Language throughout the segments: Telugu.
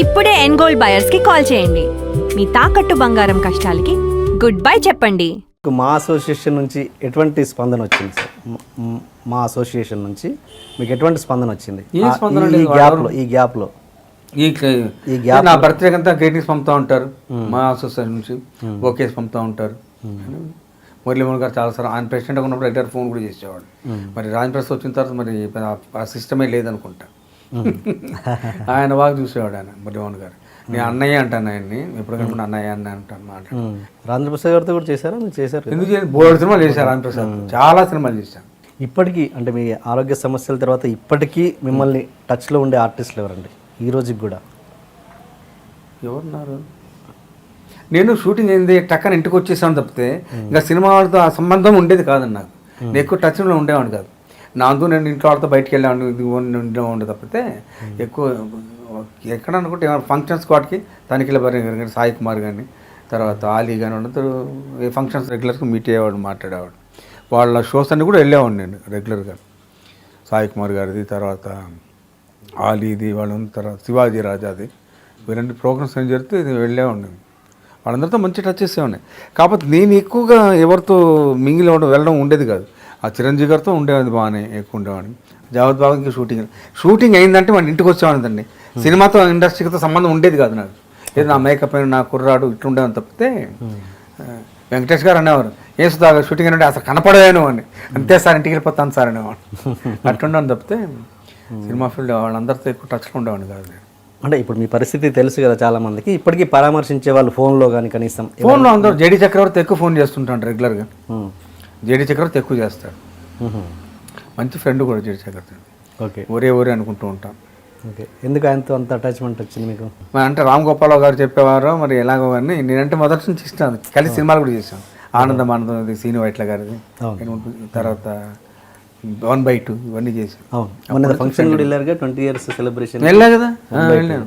ఇప్పుడే ఎన్గోల్డ్ బయర్స్ కి కాల్ చేయండి. మీ తాకట్టు బంగారం కష్టాలకి గుడ్ బై చెప్పండి. మా అసోసియేషన్ నుంచి ఎటువంటి స్పందన వచ్చింది సార్? మా అసోసియేషన్ నుంచి మీకు ఎటువంటి స్పందన వచ్చింది ఈ గ్యాప్లో? నా బర్త్డే అంతా గ్రీటింగ్స్ పంపుతూ ఉంటారు, మా అసోసియేషన్ నుంచి ఓకేస్ పంపుతూ ఉంటారు. మురళీమోహన్ గారు చాలాసార్లు ఆయన ప్రెసిడెంట్గా ఉన్నప్పుడు రెగ్యులర్ ఫోన్ కూడా చేసేవాడు. మరి రాజప్రసాద్ వచ్చిన తర్వాత మరి ఆ సిస్టమే లేదనుకుంటా. ఆయన బాగా చూసేవాడు ఆయన మురళీమోహన్ గారు. నేను అన్నయ్య అంటాను ఆయన్ని, ఎప్పుడు కనుక అన్నయ్య అన్న అంటాను మాట. రాజప్రసాద్ గారితో కూడా చేశారా? మీరు చేశారు? ఎందుకు బోర్డు సినిమాలు చేశారు రాజప్రసాద్, చాలా సినిమాలు చేశాను. ఇప్పటికీ అంటే మీ ఆరోగ్య సమస్యల తర్వాత ఇప్పటికీ మిమ్మల్ని టచ్లో ఉండే ఆర్టిస్టులు ఎవరండి ఈ రోజుకి కూడా? ఎవరున్నారు? నేను షూటింగ్ అయింది టక్కన ఇంటికి వచ్చేసాను తప్పితే ఇంకా సినిమా వాళ్ళతో ఆ సంబంధం ఉండేది కాదండి నాకు. నేను ఎక్కువ టచ్లో ఉండేవాడిని కాదు. నాతో నేను ఇంట్లో వాళ్ళతో బయటకు వెళ్ళేవాడిని, ఇది ఉండేవాడిని తప్పితే ఎక్కువ ఎక్కడ అనుకుంటే ఫంక్షన్స్ వాటికి తనిఖీల భరణి గారు కానీ, సాయి కుమార్ కానీ, తర్వాత ఆలీ కానీ వాళ్ళతో ఏ ఫంక్షన్స్ రెగ్యులర్గా మీట్ అయ్యేవాడు, మాట్లాడేవాడు. వాళ్ళ షోస్ అన్నీ కూడా వెళ్ళేవాడిని నేను రెగ్యులర్గా. సాయి కుమార్ గారిది, తర్వాత ఆలీది, వాళ్ళ తర్వాత శివాజీ రాజాది, వీరంటి ప్రోగ్రామ్స్ ఏం జరిగితే వెళ్ళేవాడిని. వాళ్ళందరితో మంచి టచ్ చేసేవాడిని. కాకపోతే నేను ఎక్కువగా ఎవరితో మింగిల్ వెళ్ళడం ఉండేది కాదు. ఆ చిరంజీవి గారితో ఉండేది బాగానే ఎక్కువ ఉండేవాడిని. జావద్ బాబుకి షూటింగ్ అయిందంటే వాడి ఇంటికి వచ్చేవాడిదండి. సినిమాతో ఇండస్ట్రీతో సంబంధం ఉండేది కాదు నాకు. ఏదో నా మేకప్ అయిన నా కుర్రాడు ఇట్లుండేవని తప్పితే వెంకటేష్ గారు అనేవారు, ఏ సుధా షూటింగ్ అంటే అసలు కనపడలేను అని, అంతే సార్ ఇంటికి వెళ్ళిపోతాను సార్ అనేవాడు. అట్లుండని తప్పితే సినిమా ఫీల్డ్ వాళ్ళందరితో ఎక్కువ టచ్లో ఉండేవాడిని కాదు. అంటే ఇప్పుడు మీ పరిస్థితి తెలుసు కదా చాలా మందికి, ఇప్పటికీ పరామర్శించే వాళ్ళు ఫోన్లో కానీ కనీసం? ఫోన్లో అందరూ జేడీ చక్రవర్తి ఎక్కువ ఫోన్ చేస్తుంటాడు రెగ్యులర్గా. జేడీ చక్రవర్తి ఎక్కువ చేస్తాడు, మంచి ఫ్రెండ్ కూడా జేడీ చక్రవర్తి. ఓకే, ఒరే అనుకుంటూ ఉంటాం. ఓకే, ఎందుకు ఆయనతో అంత అటాచ్మెంట్ వచ్చింది మీకు? అంటే రామ్ గోపాలరావు గారు చెప్పేవారు మరి ఎలాగో కానీ నేనంటే మొదటి నుంచి ఇష్టం. కలిసి సినిమాలు కూడా చేశాను. ఆనందం సీను వైట్ల గారిది, తర్వాత 1/2 ఇవన్నీ చేశాను. అవును, ఫంక్షన్ కూడా వెళ్ళారుగా, 20 years సెలబ్రేషన్ వెళ్ళా కదా, వెళ్ళాను.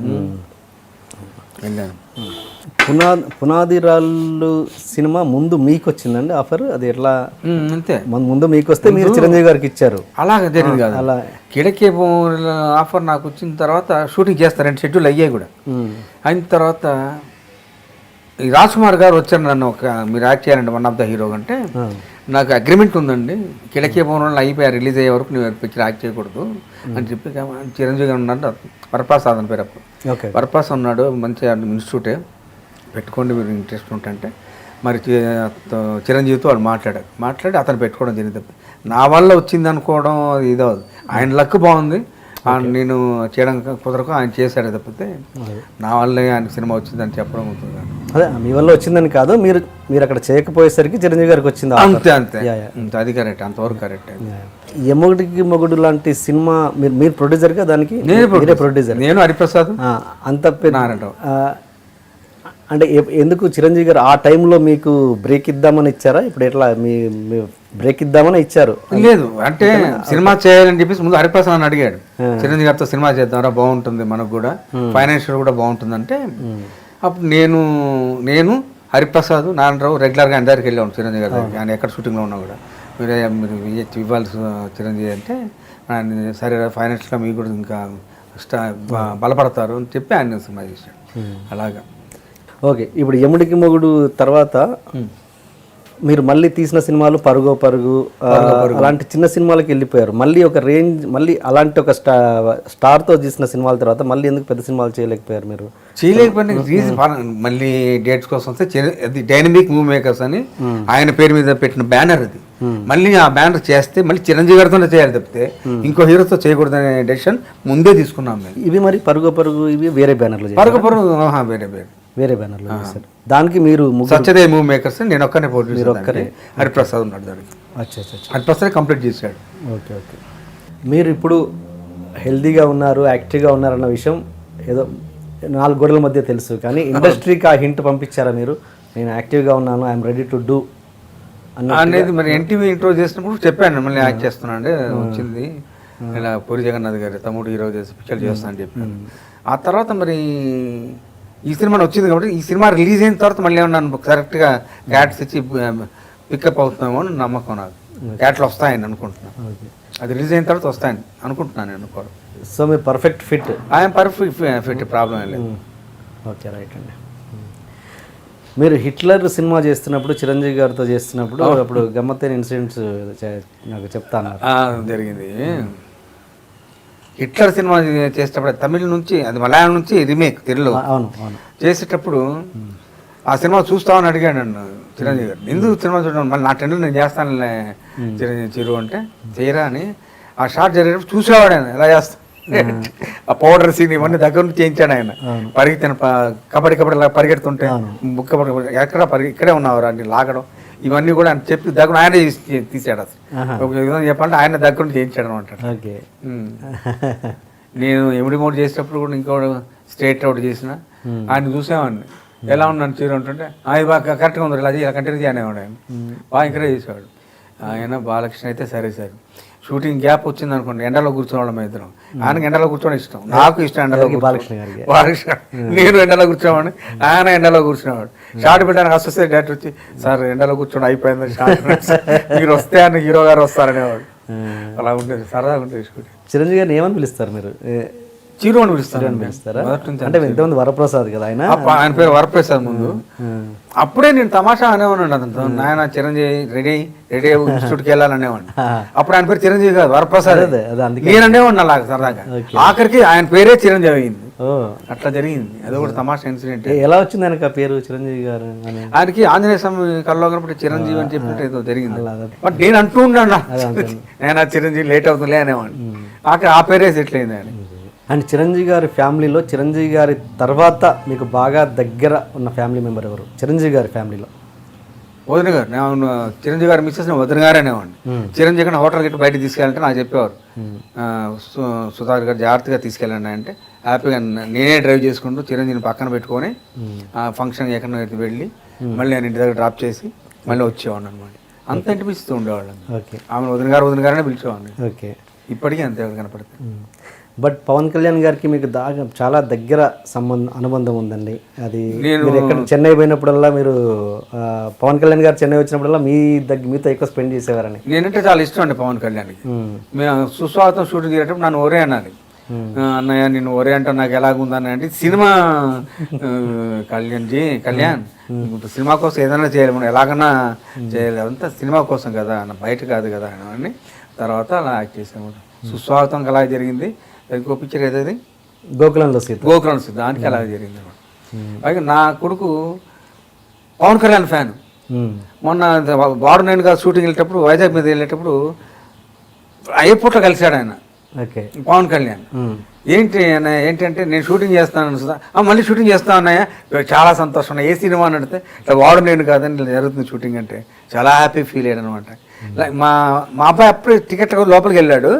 పునాది రాళ్ళు సినిమా ముందు మీకు వచ్చిందండి ఆఫర్? అది ఎట్లా? అంతే, ముందు మీకు వస్తే మీరు చిరంజీవి గారికి ఇచ్చారు? అలాగే జరిగింది కాదు. అలా కిడకే ఆఫర్ నాకు వచ్చిన తర్వాత షూటింగ్ చేస్తారంటే షెడ్యూల్ అయ్యాయి కూడా. అయిన తర్వాత ఈ రాజ్ కుమార్ గారు వచ్చారు, నన్ను మీరు యాక్ట్ చేయాలంటే వన్ ఆఫ్ ద హీరో అంటే, నాకు అగ్రిమెంట్ ఉందండి, కిడకే భవనంలో అయిపోయా, రిలీజ్ అయ్యే వరకు నువ్వు పిక్చర్ యాక్ట్ చేయకూడదు అని చెప్పి చిరంజీవి గారు ఉన్నాడు, వరప్రసాద్ అని పేరు అప్పుడు. వరప్రసాద్ ఉన్నాడు, మంచి ఇన్స్టిట్యూటే పెట్టుకోండి మీరు ఇంట్రెస్ట్ ఉంటే. మరి చిరంజీవితో వాడు మాట్లాడి అతను పెట్టుకోవడం జరిగింది. నా వల్ల వచ్చింది అనుకోవడం ఇదో, ఆయన లక్ బాగుంది, నేను చేయడం కుదరకు ఆయన చేశాడు తప్పితే నా వల్లే ఆయన సినిమా వచ్చిందని చెప్పడం అవుతుంది. అదే మీ వల్ల వచ్చిందని కాదు, మీరు అక్కడ చేయకపోయేసరికి చిరంజీవి గారికి వచ్చింది. అంతే అది కరెక్ట్, అంతవరకు కరెక్ట్. ఎమ్మడికి మొగుడు లాంటి సినిమా మీరు ప్రొడ్యూసర్గా దానికి? ప్రొడ్యూసర్ నేను, హరిప్రసాద్ అంత అంటే ఎందుకు చిరంజీవి గారు ఆ టైంలో మీకు బ్రేక్ ఇద్దామని ఇచ్చారా? ఇప్పుడు ఎట్లా మీ బ్రేక్ ఇద్దామని ఇచ్చారు? లేదు, అంటే సినిమా చేయాలని చెప్పేసి ముందు హరిప్రసాద్ అని అడిగాడు, చిరంజీవి గారితో సినిమా చేద్దాంరా బాగుంటుంది, మనకు కూడా ఫైనాన్షియల్ కూడా బాగుంటుంది అంటే, అప్పుడు నేను హరిప్రసాద్ నారాయణరావు రెగ్యులర్గా ఆయన దగ్గరికి వెళ్ళాము చిరంజీవి గారి దగ్గరికి. ఆయన ఎక్కడ షూటింగ్లో ఉన్నా కూడా మీరు ఇవ్వాలి చిరంజీవి అంటే, ఆయన సరే ఫైనాన్షియల్గా మీకు కూడా ఇంకా బలపడతారు అని చెప్పి ఆయన సినిమా చేశాడు. అలాగా. ఓకే, ఇప్పుడు యముడికి మొగుడు తర్వాత మీరు మళ్ళీ తీసిన సినిమాలు పరుగు అలాంటి చిన్న సినిమాలకి వెళ్ళిపోయారు. మళ్ళీ ఒక రేంజ్, మళ్ళీ అలాంటి ఒక స్టార్తో తీసిన సినిమాల తర్వాత మళ్ళీ ఎందుకు పెద్ద సినిమాలు చేయలేకపోయారు మీరు? చేయలేకపోయిన రీజన్ మళ్ళీ డేట్స్ కోసం వస్తే అది డైనమిక్ మూవీ మేకర్స్ అని ఆయన పేరు మీద పెట్టిన బ్యానర్ అది. మళ్ళీ ఆ బ్యానర్ చేస్తే మళ్ళీ చిరంజీవి గారితోనే చేయాలి తప్పితే ఇంకో హీరోతో చేయకూడదనే డెసిషన్ ముందే తీసుకున్నాం మేము. ఇవి మరి పరుగు ఇవి వేరే బ్యానర్లు? వేరే బ్యానర్లో చేశారు. దానికి మీరు సత్యదేవ్ మూవీ మేకర్స్, నేను ఒక్కనే ప్రొడ్యూసర్, ఒక్కరే హరిప్రసాద్ ఉన్నాడు దానికి. హరిప్రసాద్ కంప్లీట్ చేశాడు. ఓకే, మీరు ఇప్పుడు హెల్తీగా ఉన్నారు, యాక్టివ్గా ఉన్నారన్న విషయం ఏదో 4 గోడల మధ్య తెలుసు, కానీ ఇండస్ట్రీకి ఆ హింట్ పంపించారా మీరు? నేను యాక్టివ్గా ఉన్నాను, ఐఎమ్ రెడీ టు డూ అనేది. మరి ఎన్టీవీ ఇంట్రో చేసినప్పుడు చెప్పాను, మళ్ళీ యాక్ట్ చేస్తున్నాను అంటే వచ్చింది, ఇలా పూరి జగన్నాథ్ గారి తమ్ముడు హీరో చేసి పిక్చర్ చేస్తాను అని చెప్పాను. ఆ తర్వాత మరి ఈ సినిమా వచ్చింది కాబట్టి ఈ సినిమా రిలీజ్ అయిన తర్వాత మళ్ళీ ఏమన్నా కరెక్ట్గా క్యాట్స్ ఇచ్చి పికప్ అవుతున్నామో నమ్మకం నాకు. క్యాట్లు వస్తాయని అనుకుంటున్నాను, అది రిలీజ్ అయిన తర్వాత వస్తాయని అనుకుంటున్నాను నేను అనుకోవడం. సో మీరు పర్ఫెక్ట్ ఫిట్. ఆయన పర్ఫెక్ట్ ఫిట్, ప్రాబ్లం ఏం లేదు. ఓకే, రైట్ అండి. మీరు హిట్లర్ సినిమా చేస్తున్నప్పుడు, చిరంజీవి గారితో చేస్తున్నప్పుడు అప్పుడు గమ్మత్తైన ఇన్సిడెంట్స్ నాకు చెప్తాను. జరిగింది. హిట్లర్ సినిమా చేసేటప్పుడు తమిళ నుంచి, అది మలయాళం నుంచి రీమేక్ తెలుగులో అవును అవును చేసేటప్పుడు ఆ సినిమా చూస్తామని అడిగాడు నన్ను చిరంజీవి గారు. ఎందుకు సినిమా చూడడం, మళ్ళీ నా టెండర్ నేను చేస్తానులే చిరు అంటే, చేయరా అని ఆ షార్ట్ జరిగేటప్పుడు చూసేవాడు ఆయన ఎలా చేస్తా. ఆ పౌడర్ సీన్ ఇవన్నీ దగ్గర నుంచి చేయించాడు ఆయన. పరిగెత్తిన కబడ్డీ ఇలా పరిగెడుతుంటే ఎక్కడ ఇక్కడే ఉన్నావు అని లాగడం, ఇవన్నీ కూడా ఆయన చెప్పి దగ్గర ఆయనే తీసాడు. అసలు ఒక విధంగా చెప్పాలంటే ఆయన దగ్గర నుంచి చేయించాడు అనమాట. నేను ఎమిడి మోడ్ చేసేటప్పుడు కూడా ఇంకో స్ట్రేట్ అవుట్ చేసిన ఆయన చూసేవాడిని, ఎలా ఉన్నాను చీర ఉంటుంటే అది బాగా కరెక్ట్గా ఉంది, ఇలా కంటిన్యూ చేయనేవాడు ఆయన. బాగా ఎంకరేజ్ చేసేవాడు ఆయన. బాలకృష్ణ అయితే సరే సరే షూటింగ్ గ్యాప్ వచ్చింది అనుకోండి, ఎండలో కూర్చోవడం ఇద్దరం. ఆయనకి ఎండలో కూర్చోవడం ఇష్టం, నాకు ఇష్టం ఎండలో. బాలకృష్ణ నేను ఎండలో కూర్చోవాడిని, ఆయన ఎండలో కూర్చునేవాడు. షార్ట్ పెట్టడానికి అసోసియేట్ డైరెక్టర్ వచ్చి, సార్ ఎండలో కూర్చోండి అయిపోయింది షార్ట్, మీరు వస్తే అని హీరో గారు వస్తారనేవాడు. అలా ఉండేది, సరదాగా ఉండేది షూటింగ్. చిరంజీవి గారిని ఏమని పిలుస్తారు మీరు? చిరు అని పిలుస్తారా? అంటే ఇంతమంది వరప్రసాద్ కదా ఆయన. ఆయన పేరు వరప్రసాద్ ముందు. అప్పుడే నేను తమాషా అనేవాడిని అతనితో, నాయన చిరంజీవి రెడీ రెడీ ఇన్స్టిట్యూట్కి వెళ్ళాలనేవాడిని. అప్పుడు ఆయన పేరు చిరంజీవి కాదు, వరప్రసాద్. నేను అనేవాడిని అలాగా సరదాగా. ఆఖరికి ఆయన పేరే చిరంజీవి అయింది. అట్లా జరిగింది. అది కూడా తమాషా ఇన్సిడెంట్. ఎలా వచ్చింది ఆయనకు ఆ పేరు చిరంజీవి గారు? ఆయనకి ఆంజనేయ స్వామి కల్లో కనపడి చిరంజీవి అని చెప్పినట్టు ఏదో జరిగింది. బట్ నేను అంటూ ఉన్నాను, నేను ఆ చిరంజీవి లేట్ అవుతుందిలే అనేవాడిని. ఆఖరి ఆ పేరే సెటిల్ అయింది ఆయన. అండ్ చిరంజీవి గారి ఫ్యామిలీలో, చిరంజీవి గారి తర్వాత మీకు బాగా దగ్గర ఉన్న ఫ్యామిలీ మెంబర్ ఎవరు చిరంజీవి గారి ఫ్యామిలీలో? వదిన గారు. నేను చిరంజీవి గారు మిస్సెస్ వదిన గారు అనేవాడిని. చిరంజీవి గారిని హోటల్ గిట్ట బయటకు తీసుకెళ్ళాలంటే నాకు చెప్పేవారు, సుధాకర్ గారు జాగ్రత్తగా తీసుకెళ్ళండి అంటే హ్యాపీగా నేనే డ్రైవ్ చేసుకుంటూ చిరంజీవిని పక్కన పెట్టుకొని ఆ ఫంక్షన్ ఎక్కడ వెళ్ళి మళ్ళీ నేను ఇంటి దగ్గర డ్రాప్ చేసి మళ్ళీ వచ్చేవాడిని అనమాట. అంత ఇంటిపిస్తూ ఉండేవాళ్ళం. ఆమె వదిన గారనే పిలిచేవాడిని. ఓకే, ఇప్పటికీ అంతే కనపడుతుంది. బట్ పవన్ కళ్యాణ్ గారికి మీకు చాలా దగ్గర అనుబంధం ఉందండి. అది మీరు ఎక్కడ చెన్నై పోయినప్పుడల్లా మీరు పవన్ కళ్యాణ్ గారు చెన్నై వచ్చినప్పుడల్లా మీతో ఎక్కువ స్పెండ్ చేసేవారని. నేనంటే చాలా ఇష్టం అండి పవన్ కళ్యాణ్కి. మేము సుస్వాగతం షూటింగ్ చేసేటప్పుడు నన్ను ఒరే అన్నది. అన్నయ్య నేను ఒరే అంటే నాకు ఎలాగుందని అంటే, సినిమా కళ్యాణ్ సినిమా కోసం ఏదైనా చేయాలి, మనం ఎలాగన్నా చేయాలి, అంతా సినిమా కోసం కదా అన్న, బయట కాదు కదా అని. తర్వాత అలా యాక్ట్ చేసాము. సుస్వాగతం అలా జరిగింది. ఇంకో పిక్చర్ ఏదైతే గోకులంలో సీత, దానికి అలాగే జరిగింది అనమాట. పైగా నా కొడుకు పవన్ కళ్యాణ్ ఫ్యాన్. మొన్న బాడు గారు షూటింగ్ వెళ్ళేటప్పుడు, వైజాగ్ మీద వెళ్ళేటప్పుడు ఎయిర్పోర్ట్లో కలిశాడు ఆయన పవన్ కళ్యాణ్. ఏంటంటే నేను షూటింగ్ చేస్తాను, మళ్ళీ షూటింగ్ చేస్తాను అన్నయ్య, చాలా సంతోషం. ఏ సినిమా అని అడిగితే ఇట్లా వాడు నేను కాదని ఇలా జరుగుతుంది షూటింగ్ అంటే చాలా హ్యాపీ ఫీల్ అయ్యాడు అనమాట. మా అబ్బాయి అప్పుడు టికెట్ లోపలికి వెళ్ళాడు,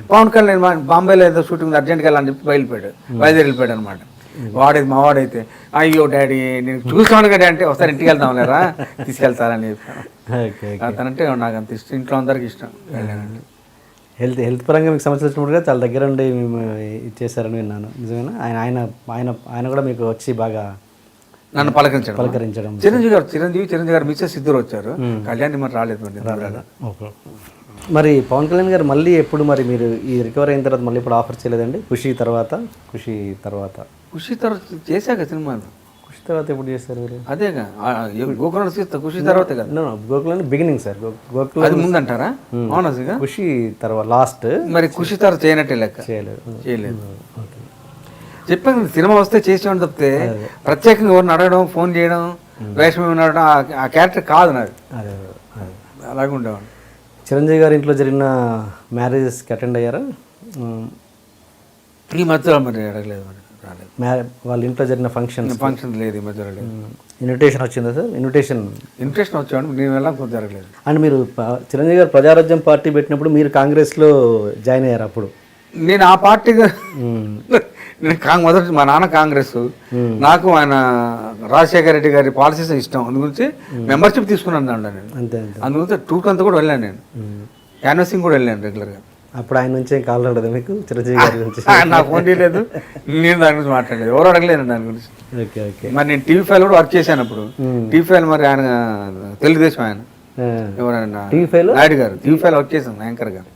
పవన్ కళ్యాణ్ బాంబేలో ఏదో షూటింగ్ అర్జెంట్గా వెళ్ళాలని చెప్పి బయలుదేరి వెళ్ళిపోయాడు అనమాట. వాడైతే మా వాడైతే, అయ్యో డాడీ నేను చూస్తాను కదా అంటే, ఒకసారి ఇంటికి వెళ్తాం లేరా తీసుకెళ్తారని చెప్పాను. అతనంటే నాకు అంత ఇష్టం, ఇంట్లో అందరికి ఇష్టం. హెల్త్ పరంగా మీకు సమస్యలు వచ్చినప్పుడు కూడా చాలా దగ్గర ఉండి ఇచ్చేసారని విన్నాను. నిజమేనా? ఆయన కూడా మీకు వచ్చి బాగా నన్ను పలకరించడం. చిరంజీవి గారు మిస్సెస్ ఇద్దరు వచ్చారు, కళ్యాణ్ మరి రాలేదు. మరి పవన్ కళ్యాణ్ గారు మళ్ళీ ఎప్పుడు, మరి మీరు ఈ రికవర్ అయిన తర్వాత మళ్ళీ ఇప్పుడు ఆఫర్ చేయలేదండి? ఖుషి తర్వాత చేశాక సినిమాలు. ఖుషి తర్వాత ఎప్పుడు చేస్తారు మీరు? అదేగా గోకులం ఖుషి తర్వాత కదా. గోకులం బిగినింగ్ సార్, గోకులం అది ముందంటారా? అవునా, ఖుషి తర్వాత లాస్ట్. మరి ఖుషి తర్వాత చేయనట్టే లెక్క. చేయలేదు. చెప్పాను సినిమా వస్తే చేసేవాడిని తప్పితే ప్రత్యేకంగా ఎవరిని అడగడం, ఫోన్ చేయడం, వేషం అడగడం ఆ క్యారెక్టర్ కాదు నాది. అలాగే ఉండేవాడు. చిరంజీవి గారి ఇంట్లో జరిగిన మ్యారేజెస్కి అటెండ్ అయ్యారా? ఈ మధ్యలో మరి అడగలేదు, రాలేదు. వాళ్ళ ఇంట్లో జరిగిన ఫంక్షన్ లేదు, ఈ మధ్యలో లేదు. ఇన్విటేషన్ వచ్చిందా సార్? ఇన్విటేషన్ వచ్చాడు, నేను వెళ్ళాలి, జరగలేదు. అండ్ మీరు చిరంజీవి గారు ప్రజారాజ్యం పార్టీ పెట్టినప్పుడు మీరు కాంగ్రెస్లో జాయిన్ అయ్యారు. అప్పుడు నేను ఆ పార్టీగా మొదటి మా నాన్న కాంగ్రెస్, నాకు ఆయన రాజశేఖర రెడ్డి గారి పాలసీస్ ఇష్టం, అందుగురించి మెంబర్షిప్ తీసుకున్నాను నేను. అందుగురించి టూర్కి అంతా కూడా వెళ్ళాను, నేను క్యాన్వసింగ్ కూడా వెళ్ళాను రెగ్యులర్గా. అప్పుడు ఆయన నుంచి ఏం కాల్ రాలేదు మీకు చిరంజీవి గారి గురించి? నాకు ఫోన్ చేయలేదు, నేను దాని గురించి మాట్లాడలేదు, ఎవరు అడగలేదు దాని గురించి. మరి నేను TV5 కూడా వర్క్ చేశాను అప్పుడు. TV5 మరి ఆయన తెలుగుదేశం, ఆయన ఎవరైనా నాయుడు గారు TV5 వర్క్ చేశాను యాంకర్ గారు.